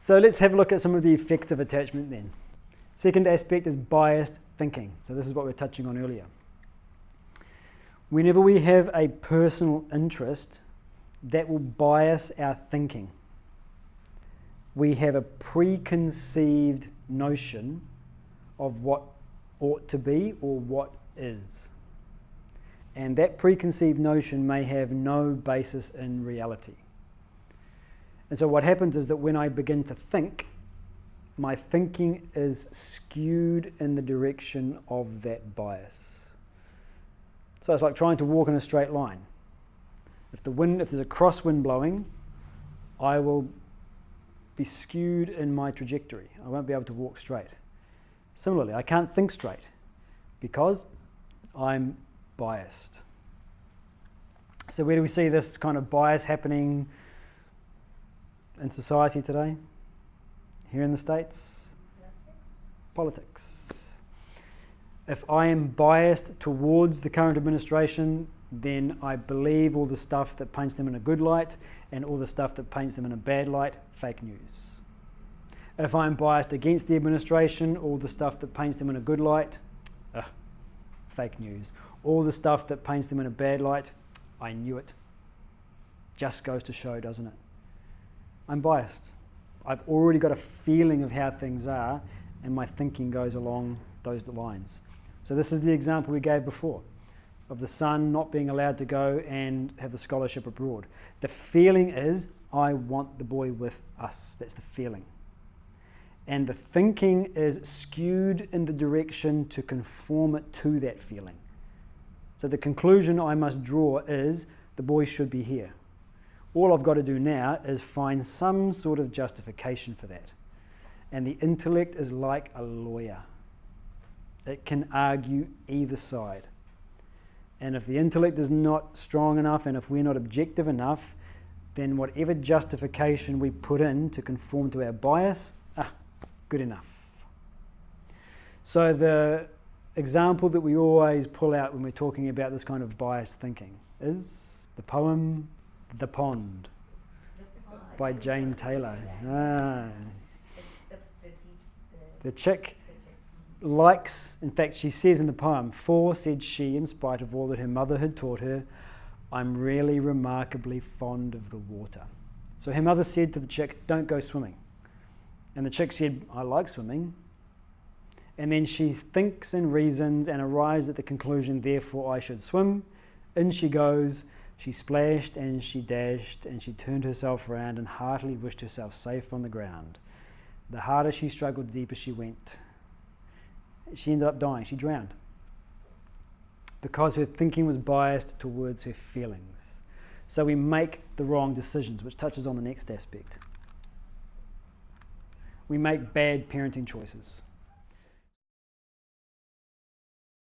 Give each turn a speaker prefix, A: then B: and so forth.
A: So let's have a look at some of the effects of attachment then. Second aspect is biased thinking. So this is what we were touching on earlier. Whenever we have a personal interest, that will bias our thinking. We have a preconceived notion of what ought to be or what is. And that preconceived notion may have no basis in reality. And so what happens is that when I begin to think, my thinking is skewed in the direction of that bias. So it's like trying to walk in a straight line. If there's a crosswind blowing, I will be skewed in my trajectory. I won't be able to walk straight. Similarly, I can't think straight because I'm biased. So where do we see this kind of bias happening in society today? Here in the States? Politics. If I am biased towards the current administration, then I believe all the stuff that paints them in a good light and all the stuff that paints them in a bad light, fake news. If I'm biased against the administration, all the stuff that paints them in a good light, fake news. All the stuff that paints them in a bad light, I knew it. Just goes to show, doesn't it? I'm biased. I've already got a feeling of how things are, and my thinking goes along those lines. So this is the example we gave before of the son not being allowed to go and have the scholarship abroad. The feeling is, I want the boy with us. That's the feeling. And the thinking is skewed in the direction to conform it to that feeling. So the conclusion I must draw is, the boy should be here. All I've got to do now is find some sort of justification for that. And the intellect is like a lawyer. It can argue either side. And if the intellect is not strong enough, and if we're not objective enough, then whatever justification we put in to conform to our bias, good enough. So the example that we always pull out when we're talking about this kind of biased thinking is the poem The Pond by Jane Taylor. The chick likes, in fact she says in the poem, "For," said she, in spite of all that her mother had taught her, "I'm really remarkably fond of the water." So her mother said to the chick, "Don't go swimming." And the chick said, "I like swimming." And then she thinks and reasons and arrives at the conclusion, therefore I should swim. In she goes. She splashed and she dashed and she turned herself around and heartily wished herself safe on the ground. The harder she struggled, the deeper she went. She ended up dying. She drowned because her thinking was biased towards her feelings. So we make the wrong decisions, which touches on the next aspect. We make bad parenting choices.